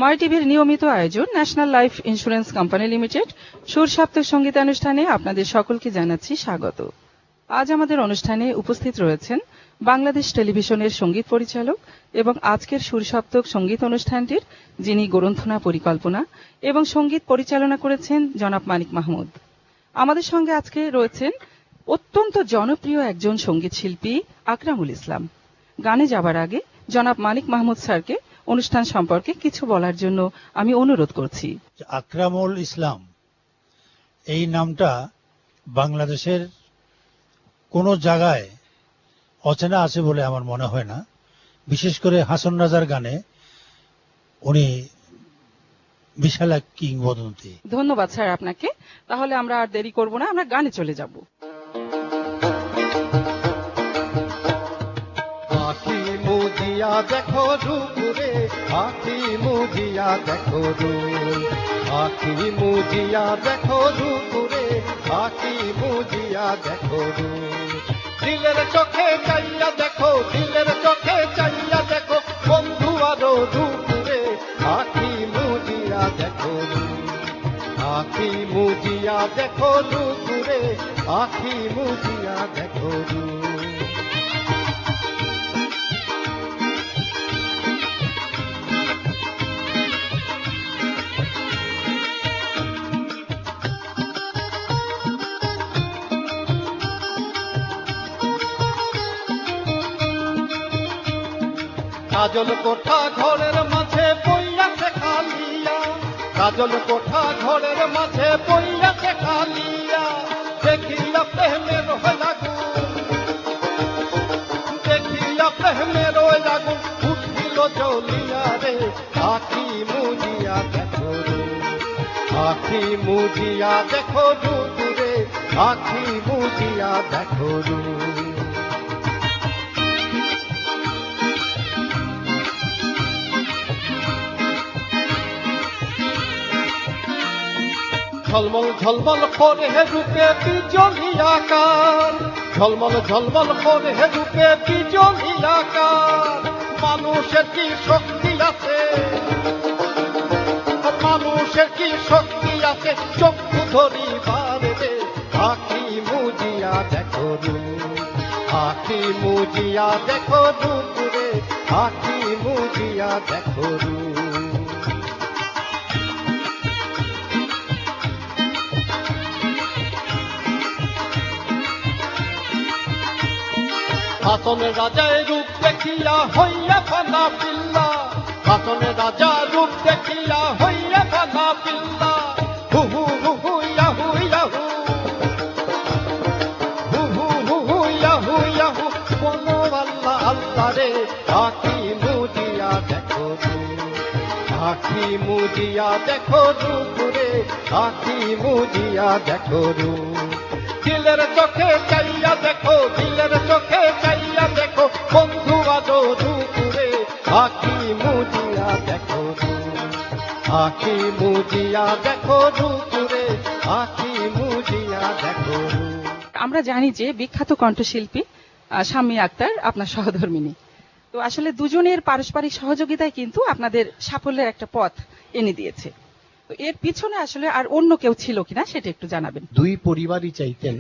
ময় টিভির নিয়মিত আয়োজন national life insurance company limited সুর সপ্তক সঙ্গীতানুষ্ঠানে আপনাদের সকলকে জানাচ্ছি স্বাগত। আজ আমাদের অনুষ্ঠানে উপস্থিত রয়েছেন বাংলাদেশ টেলিভিশনের সঙ্গীত পরিচালক এবং আজকের সুর সপ্তক সঙ্গীত অনুষ্ঠানটির যিনি গ্রন্থনা পরিকল্পনা এবং সঙ্গীত পরিচালনা করেছেন জনাব মানিক মাহমুদ। আমাদের সঙ্গে আজকে রয়েছেন অত্যন্ত জনপ্রিয় একজন সঙ্গীত শিল্পী আকরামুল ইসলাম। গানে যাবার আগে জনাব মানিক মাহমুদ স্যারকে অনুষ্ঠান সম্পর্কে কিছু বলার জন্য আমি অনুরোধ করছি। আকরামুল ইসলাম এই নামটা বাংলাদেশের কোন জায়গায় অচেনা আছে বলে আমার মনে হয় না। বিশেষ করে হাসন রাজার গানে উনি বিশাল এক কিংবদন্তি। ধন্যবাদ স্যার আপনাকে। তাহলে আমরা আর দেরি করব না, আমরা গানে চলে যাব। আখি মুজিয়া দেখো রূপুরে, আখি মুজিয়া দেখো রূপ, আখি মুজিয়া দেখো রূপুরে, আখি মুজিয়া দেখো রূপ। দিলের চোখে চাইয়া দেখো, দিলের চোখে চাইয়া দেখো বন্ধু আরো রূপুরে, আখি মুজিয়া দেখো রূপ, আখি মুজিয়া দেখো রূপুরে, আখি মুজিয়া দেখো রূপ। কাজল কোঠা ঘরের মাঝে বইয়াছে খালিয়া, কাজল কোঠা ঘরের মাঝে বইয়াছে খালিয়া, দেখিয়া প্রেমের লাগুন, দেখিয়া প্রেমের লাগুন উঠিল জ্বলিয়া রে, আখি মুজিয়া দেখো রূপ, আখি মুজিয়া দেখো রূপ রে, আখি মুজিয়া দেখো রূপ। ঝলমল ঝলমল করে রূপে বিজলি আকার, ঝলমল ঝলমল করে রূপে বিজলি আকার। মানুষের কি শক্তি আছে, মানুষের কি শক্তি আছে চক্ষু ধরিবার রে, আখি মুজিয়া দেখো রূপ, আখি মুজিয়া দেখো রূপ রে, আখি মুজিয়া দেখো রূপ। হাসনের রাজার রূপ দেখিয়া হইয়া ফানা পিল্লা, হাসনের রাজার রূপ দেখিয়া হইয়া ফানা পিল্লা। হু হু হু হু ইয়াহু ইয়াহু, হু হু হু হু ইয়াহু ইয়াহু, বলো আল্লাহ আল্লাহ রে, আখি মুজিয়া দেখো রূপ, আখি মুজিয়া দেখো রূপ রে, আখি মুজিয়া দেখো রূপ। দিলের চোখে চাইয়া দেখো, দিলের চোখে চাইয়া দেখো বন্ধু আজো রূপুরে, আখি মুজিয়া দেখো রূপ, আখি মুজিয়া দেখো রূপুরে, আখি মুজিয়া দেখো রূপ। আমরা জানি যে বিখ্যাত কণ্ঠশিল্পী শাম্মী আক্তার আপনার সহধর্মিণী। তো আসলে দুজনের পারস্পরিক সহযোগিতায় কিন্তু আপনাদের সাফল্যের একটা পথ এনে দিয়েছে। তো এর পিছনে আসলে আর অন্য কেউ ছিল কিনা সেটা একটু জানাবেন। দুই পরিবারই চাইতেন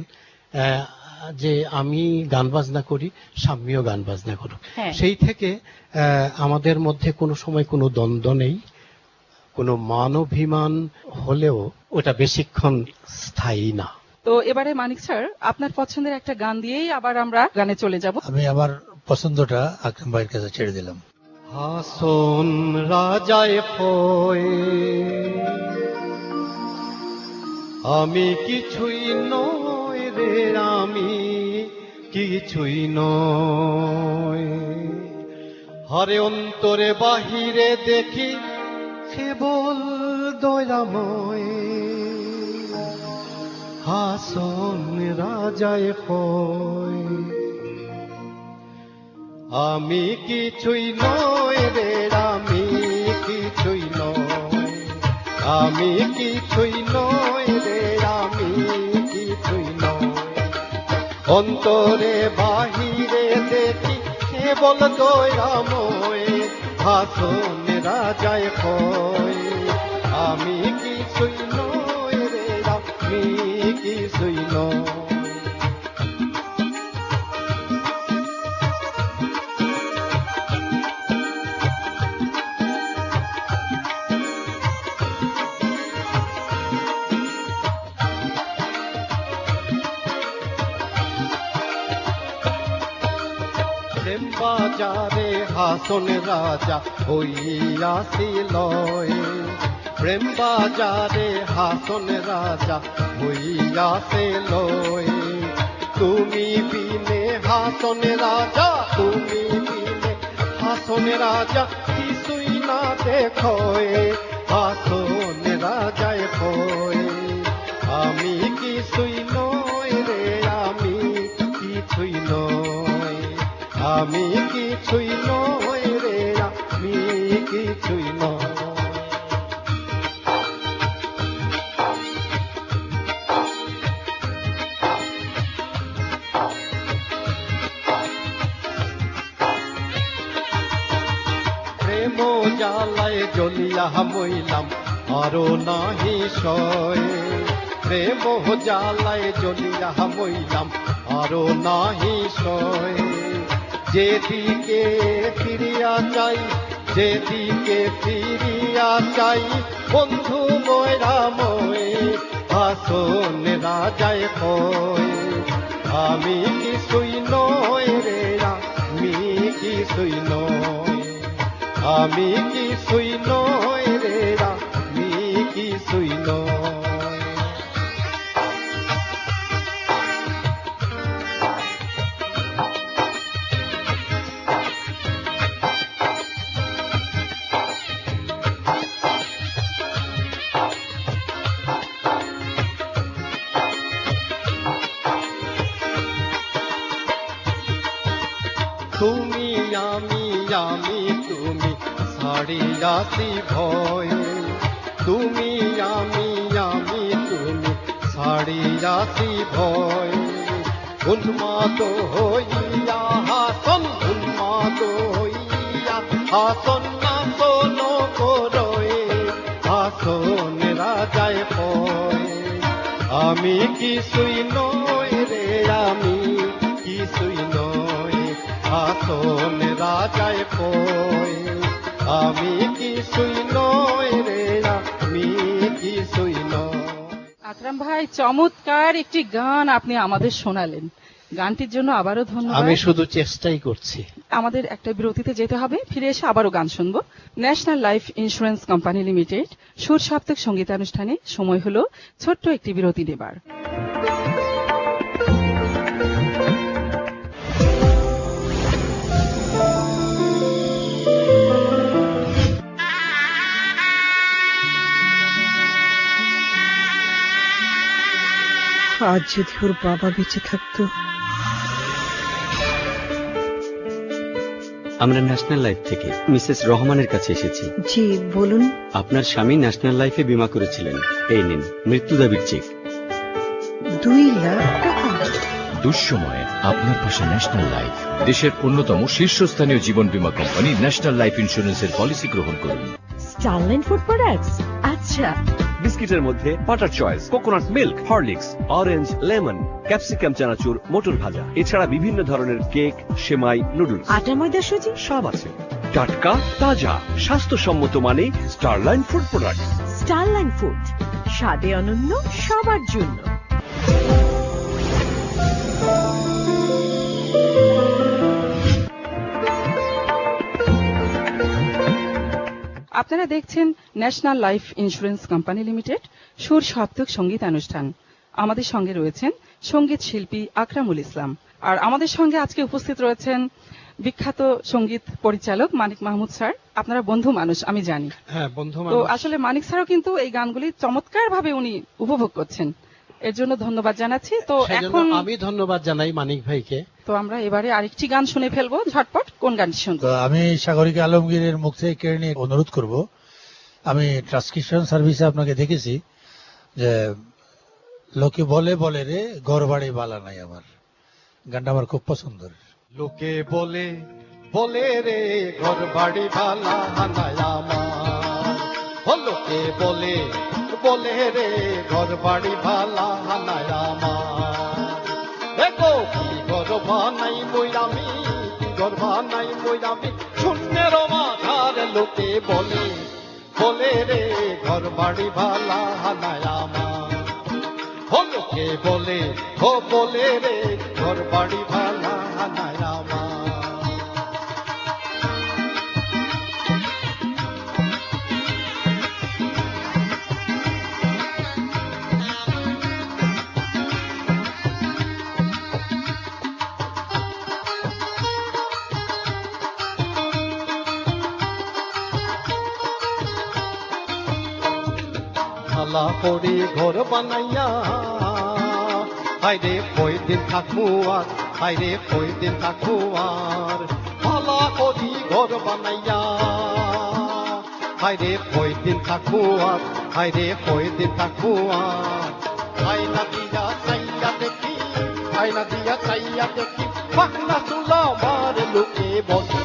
যে আমি গান বাজনা করি, শাম্মীও গান বাজনা করুক। সেই থেকে আমাদের মধ্যে কোনো সময় কোনো দ্বন্দ্ব নেই, কোনো মানভিমান হলেও ওটা বেশিক্ষণ স্থায়ী না। তো এবারে মানিক স্যার আপনার পছন্দের একটা গান দিয়েই আবার আমরা গানে চলে যাব। আমি আমার পছন্দটা আকরাম ভাইয়ের কাছে ছেড়ে দিলাম। হাসন রাজায় ফয়ে আমি কিছুই নয় রে, আমি কিছুই নয়, হরে অন্তরে বাহিরে দেখি কেবল দয়াময়। হাসন রাজায় ফয়ে আমি কিছুই নয় রে, আমি কিছুই নয়, আমি কিছুই নয় রে, আমি কিছুই নয়, অন্তরে বাহিরে দেখি কেবল দয়াময়। হাসন রাজায় কই আমি কিছুই নই রে আমি কিছুই নই। প্রেম বাজারে হাসন রাজা হইয়াছিল, প্রেম বাজারে হাসন রাজা হইয়াছিল। তুমি বিনে হাসন রাজা, তুমি বিনে হাসন রাজা কিছুই না দেখো, হাসন রাজায় কই আমি কিছুই নই রে আমি কিছুই নই, আমি কিছুই নই রে আমি কিছুই নই। প্রেম জ্বালায় জ্বলিয়া মইলাম আরো নাহি সয়, প্রেম জ্বালায় জ্বলিয়া মইলাম আরো নাহি সয়। যেদিকে ফিরিয়া চাই, যেদিকে ফিরিয়া চাই বন্ধু ময়রা মই হাসন রাজায় কই আমি কিছুই নই রে আমি কিছুই নই, আমি কিছুই নই রে আমি কিছুই নই। তুমি আমি আমি তুমি ছাড়িয়াছি ভয়, তুমি আমি আমি তুমি ছাড়িয়াছি ভয়। উন্মাদ হইয়া হাসন, উন্মাদ হইয়া হাসন নাচন করয় হাসন রাজায় কই আমি কিছুই নই রে আমি কিছুই নই, হাসন রাজায় কই আমি কিছুই নই রে আমি কিছুই নই। আকরাম ভাই, চমৎকার একটি গান আপনি আমাদের শোনালেন। গানটির জন্য আবারও ধন্যবাদ। আমি শুধু চেষ্টাই করছি। আমাদের একটা বিরতিতে যেতে হবে, ফিরে এসে আবারও গান শুনবো। National life insurance company limited সুর সাপ্তাহিক সঙ্গীতানুষ্ঠানে সময় হলো ছোট্ট একটি বিরতি নেবার। আজ যদি ওর বাবা বেঁচে থাকতো। আমরা ন্যাশনাল লাইফ থেকে মিসেস রহমানের কাছে এসেছি। জি বলুন। আপনার স্বামী ন্যাশনাল লাইফে বীমা করেছিলেন, এই নিন মৃত্যু দাবির চেক। 2 লাখ টাকা? দুঃসময়ে আপনার পাশে ন্যাশনাল লাইফ, দেশের অন্যতম শীর্ষস্থানীয় জীবন বীমা কোম্পানি ন্যাশনাল লাইফ ইন্স্যুরেন্সের পলিসি গ্রহণ করুন। Starline food products. আচ্ছা, বিস্কিটের মধ্যে butter choice, coconut milk, Horlicks, orange, lemon, capsicum chanachur, মটর ভাজা, এছাড়া বিভিন্ন ধরনের কেক, সেমাই, নুডলস, আটা ময়দা সুজি সব আছে। টাটকা, তাজা, স্বাস্থ্যসম্মত মানে Starline food product. Starline food, স্বাদে অনন্য, সবার জন্য। আপনারা দেখছেন national life insurance company limited সুর সাপ্তাহিক সঙ্গীতানুষ্ঠান। আমাদের সঙ্গে রয়েছেন সঙ্গীত শিল্পী আকরামুল ইসলাম, আর আমাদের সঙ্গে আজকে উপস্থিত রয়েছেন বিখ্যাত সঙ্গীত পরিচালক মানিক মাহমুদ স্যার। আপনারা বন্ধু মানুষ আমি জানি। হ্যাঁ, বন্ধু তো মানুষ। আসলে মানিক স্যারও কিন্তু এই গানগুলি চমৎকার ভাবে উনি উপভোগ করছেন, এর জন্য ধন্যবাদ জানাচ্ছি। তো সেজন্য এখন আমি ধন্যবাদ জানাই মানিক ভাইকে। তো আমরা এবারে আরেকটি গান শুনে ফেলবো ঝটপট। কোন গানটি শুনবো? তো আমি সাগরিকা আলমগীরের মুখ থেকে কেড়ে নিয়ে অনুরোধ করব। আমি ট্রান্সক্রিপশন সার্ভিসে আপনাকে দেখেছি যে লোকে বলে বলে রে ঘর বাড়ি বালা নাই, আমার গানটা আমার খুব পছন্দের। লোকে বলে বলে রে ঘর বাড়ি ভালা নাই আমার, লোকে বলে বলে রে ঘর বাড়ি ভালা নাই আমার। দেখো কি ঘর বানাই মই আমি, কি ঘর বানাই মই আমি, শূন্যের মাথার লোকে বলে বলে রে ঘর বাড়ি ভালা নাই আমার। লোকে বলে বলে রে ঘর বাড়ি ভালা নাই আমার। ঢালা করি ঘর বানাইয়া হাইরে কয়দিন থাকবো আর, হাইরে কয়দিন থাকবো আর। ঢালা করি ঘর বানাইয়া হাইরে কয়দিন থাকবো আর, হাইরে কয়দিন থাকবো আর। আয়না দিয়া চাইয়া দেখি, আয়না দিয়া চাইয়া দেখি, পাখনা চুলা আমার লোকে বলে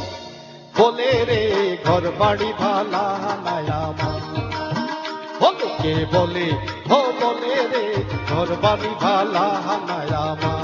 বলে রে ঘর বাড়ি ভালা নাই আমার। লোকে বলে বলে রে ঘর বাড়ি ভালা নাই আমার।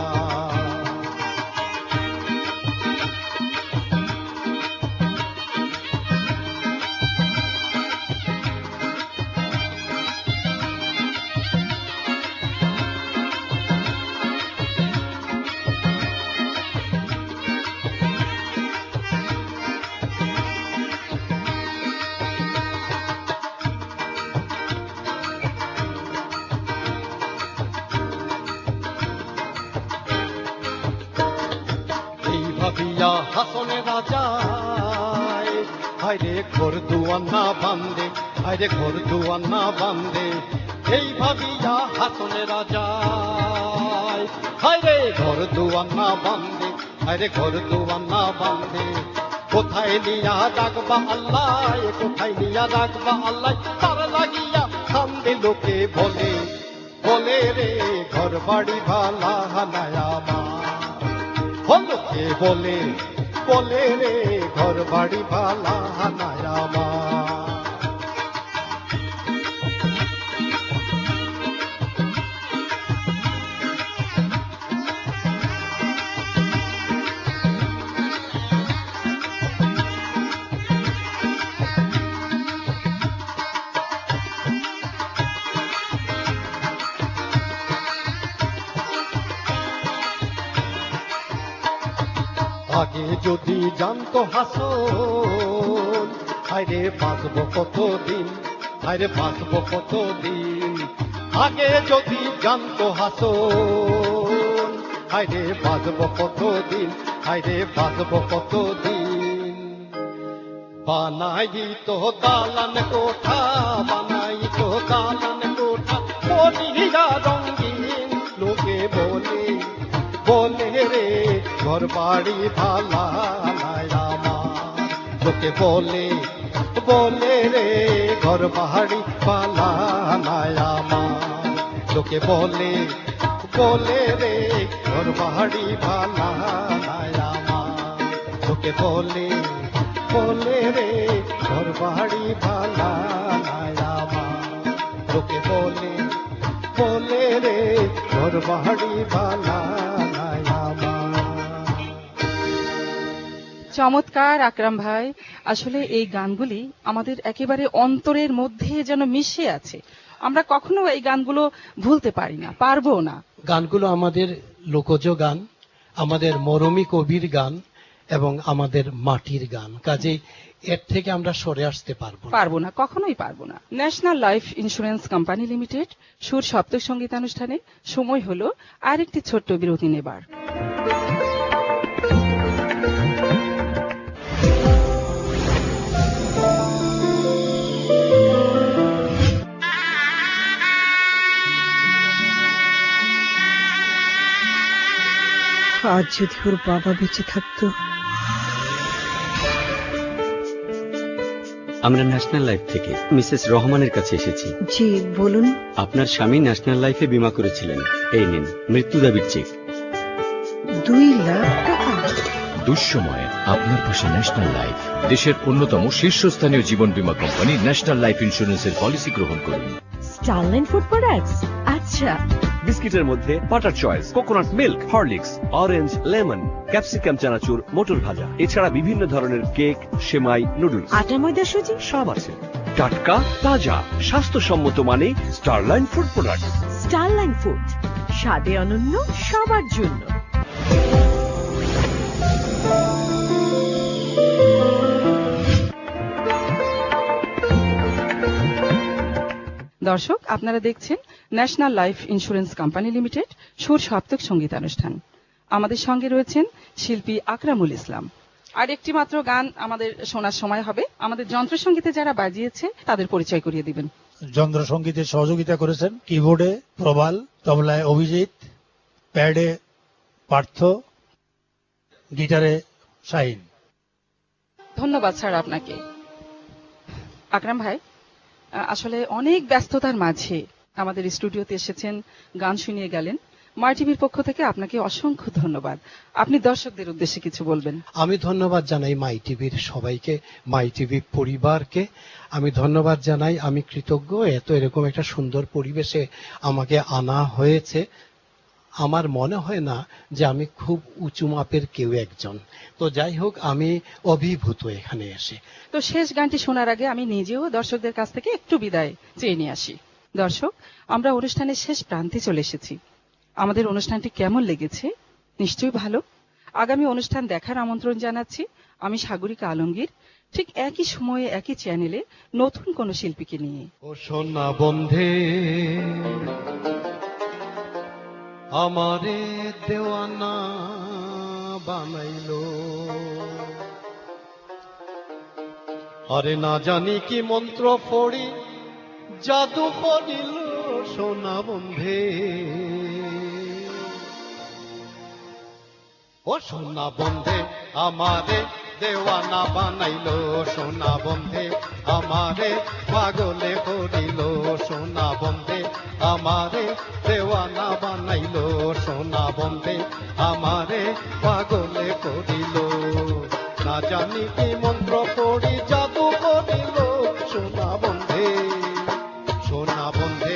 ভাবিয়া হাসনে রাজায় হায়রে ঘর দুয়ার না বান্ধে, হায়রে ঘর দুয়ার না বান্ধে। এই ভাবিয়া হাসনে রাজায় হায়রে ঘর দুয়ার না বান্ধে, হায়রে ঘর দুয়ার না বান্ধে। কোথায় নিয়া রাখবা আল্লাহ, কোথায় নিয়া রাখবা আল্লাহ, তার লাগিয়া কান্দে লোকে বলে বলে রে ঘর বাড়ি ভালা নাই আমার। লোকে বলে বলে রে ঘর বাড়ি ভালা নাই আমার। আগে যদি জানতো হাসন হায়রে বাঁচবো কতদিন, হায়রে বাঁচবো কতদিন। আগে যদি জানতো হাসন হায়রে বাঁচবো কতদিন, হায়রে বাঁচবো কতদিন। বানাই তো দালান কোঠা, বানাই তো দালান কোঠা, বলিয়া রঙিন লোকে বলে বলে রে ঘর বাড়ি ভালা নাই আমার। লোকে বলে বলে রে ঘর বাড়ি ভালা নাই আমার। লোকে বলে বলে রে ঘর বাড়ি ভালা নাই আমার। লোকে বলে বলে রে ঘর বাড়ি ভালা নাই আমার। লোকে বলে বলে রে ঘর বাড়ি ভালা নাই আমার। চমৎকার আকরাম ভাই, আসলে এই গানগুলি আমাদের একেবারে অন্তরের মধ্যে যেন মিশে আছে। আমরা কখনো এই গানগুলো ভুলতে পারি না, পারবো না। গানগুলো আমাদের লোকজ গান, আমাদের মরমী কবির গান এবং আমাদের মাটির গান। কাজেই এর থেকে আমরা সরে আসতে পারবো না, কখনোই পারবো না। National life insurance company limited সুর সপ্তক সঙ্গীতানুষ্ঠানে সময় হলো আরেকটি ছোট্ট বিরতি নেবার। আজ যদি ওর বাবা বেঁচে থাকতো। আমরা ন্যাশনাল লাইফ থেকে মিসেস রহমানের কাছে এসেছি। জি বলুন। আপনার স্বামী ন্যাশনাল লাইফে বীমা করেছিলেন, এই নিন মৃত্যু দাবির চেক। 2 লাখ টাকা? দুঃসময়ে আপনার পাশে ন্যাশনাল লাইফ, দেশের অন্যতম শীর্ষস্থানীয় জীবন বীমা কোম্পানি ন্যাশনাল লাইফ ইন্স্যুরেন্সের পলিসি গ্রহণ করুন। স্টারলাইন ফুড প্রোডাক্টস, আচ্ছা। বিস্কিটের মধ্যে butter choice, coconut milk, Horlicks, orange, lemon, capsicum chanachur, মটর ভাজা, এছাড়া বিভিন্ন ধরনের কেক, সেমাই, নুডলস, আটা ময়দা সুজি সব আছে। টাটকা, তাজা, স্বাস্থ্যসম্মত মানে Starline food product. Starline food, স্বাদে অনন্য, সবার জন্য। দর্শক, আপনারা দেখছেন national life insurance company limited সুর সপ্তক সঙ্গীতানুষ্ঠান। আমাদের সঙ্গে রয়েছেন শিল্পী আকরামুল ইসলাম। আর একটি মাত্র গান আমাদের শোনার সময় হবে। আমাদের যন্ত্রসঙ্গীতে যারা বাজিয়েছে তাদের পরিচয় করিয়ে দিবেন। যন্ত্র সঙ্গীতে সহযোগিতা করেছেন কিবোর্ডে প্রবাল, তবলায় অভিজিৎ, প্যাডে পার্থ, গিটারে শাহিন। ধন্যবাদ স্যার আপনাকে। আকরাম ভাই, আসলে অনেক ব্যস্ততার মাঝে আমাদের স্টুডিওতে এসেছেন, গান শুনিয়ে গেলেন। মাই টিভির পক্ষ থেকে আপনাকে অসংখ্য ধন্যবাদ। আপনি দর্শকদের উদ্দেশ্যে কিছু বলবেন। আমি ধন্যবাদ জানাই মাই টিভির সবাইকে, মাই টিভি পরিবারকে আমি ধন্যবাদ জানাই। আমি কৃতজ্ঞ এরকম একটা সুন্দর পরিবেশে আমাকে আনা হয়েছে। আমার মনে হয় না যে আমি খুব উঁচু মাপের কেউ একজন, তো যাই হোক আমি অভিভূত এখানে এসে। তো শেষ গানটি শোনার আগে আমি নিজেও দর্শকদের কাছ থেকে একটু বিদায় চেয়ে নিয়ে আসি। দর্শক, আমরা অনুষ্ঠানের শেষ প্রান্তে চলে এসেছি। আমাদের অনুষ্ঠানটি কেমন লেগেছে? নিশ্চয়ই ভালো। আগামী অনুষ্ঠান দেখার আমন্ত্রণ জানাচ্ছি। আমি সাগরিকা আলমগীর, ঠিক একই সময়ে একই চ্যানেলে নতুন কোন শিল্পীকে নিয়ে। ও সোনা বন্ধে আমারে দেওয়ানা বানাইলো, আরে না জানি কি মন্ত্র পড়ি জাদু করিল সোনা বন্ধে। ও সোনা বন্ধে আমারে দেওয়ানা বানাইলো, সোনা বন্ধে আমারে পাগলে করিল, সোনা বন্ধে আমারে দেওয়ানা বানাইলো, সোনা বন্ধে আমারে পাগলে করিল। না জানি কি মন্ত্র পড়ি জাদু করিল সোনা বন্ধে, সোনা বন্ধে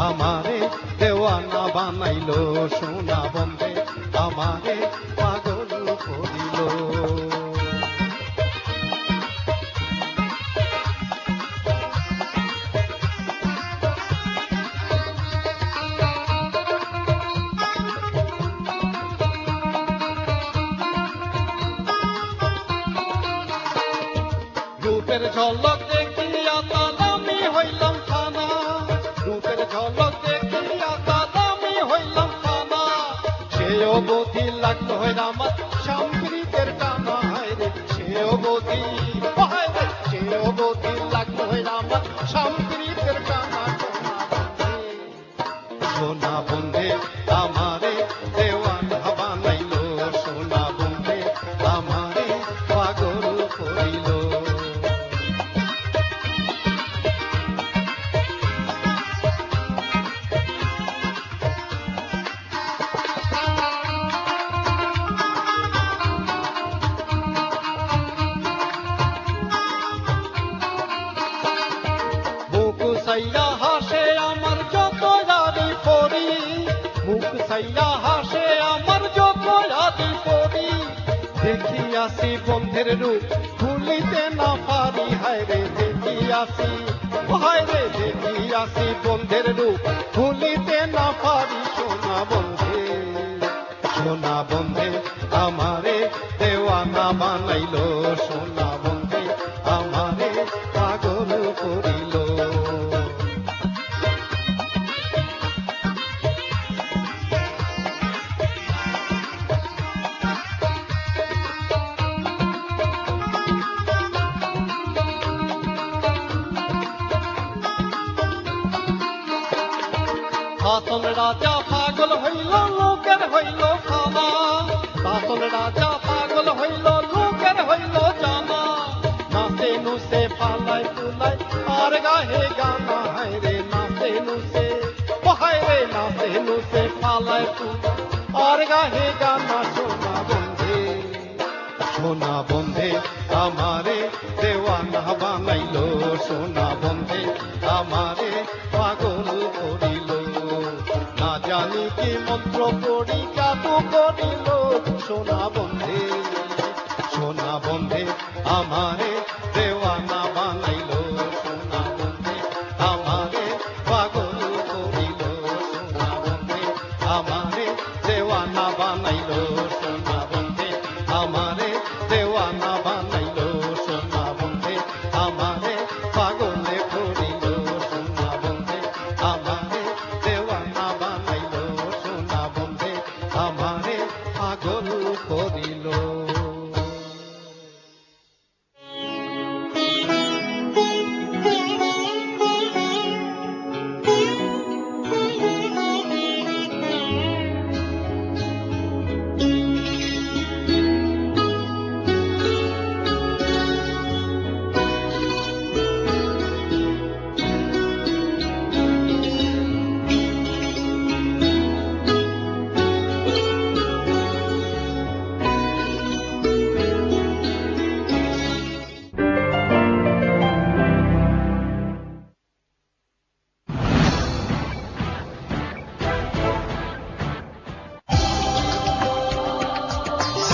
আমারে দেওয়ানা বানাইলো, সোনা বন্ধে আমারে পাগল করিল। রূপের ঝলক দেখিয়া তালামি হইলাম খানা, রূপের ঝলক দেখিয়া তালামি হইলাম খানা। সেও বধি লাগলো হয় আমার সাম্প্রীতের টানা, রে সেও বধি, রে সেও বধি লাগলো হয় আমার সাম্প্রীতের টানা। সোনা বন্ধে আমারে দেওয়ানা বানাইলো, সোনা বন্ধে আমারে পাগল করিল। মুখ সাইয়া হাসে আমার যত জানি পড়ি, মুখ সাইয়া হাসে আমার যত জানি পড়ি। দেখিয়াছি বন্ধের রূপ ভুলিতে না পারি, হায় রে দেখিয়াছি, হায় রে দেখিয়াছি বন্ধের রূপ ভুলিতে না পারি। সোনা বন্ধে, সোনা বন্ধে আমারে দেওয়ানা বানাইলো, সোনা বন্ধে আমারে পাগল করিল। শাসন রাজা পাগল হইল লোকের হইল খানা, শাসন রাজা পাগল হইল লোকের হইল জানা। নাচে নুসে পালাই তুলাই আর গাহে গানা, হায় রে নাচে নুসে, হায় রে নাচে নুসে পালাই তুলাই আর গাহে গানা। সোনা বন্ধে, বন্ধে আমারে দেওয়ানা বানাইলো, সোনা বন্ধে আমারে পাগল করিল, না জানি কি মন্ত্র পড়ি জাদু করিল, সোনা বন্ধে আমারে দেওয়ানা বানাইলো, সোনা বন্ধে আমারে পাগল করিল, সোনা বন্ধে আমারে দেওয়ানা বানাইলো, সোনা বন্ধে আমারে দেওয়ানা বানাইলো, সোনা বন্ধে আমারে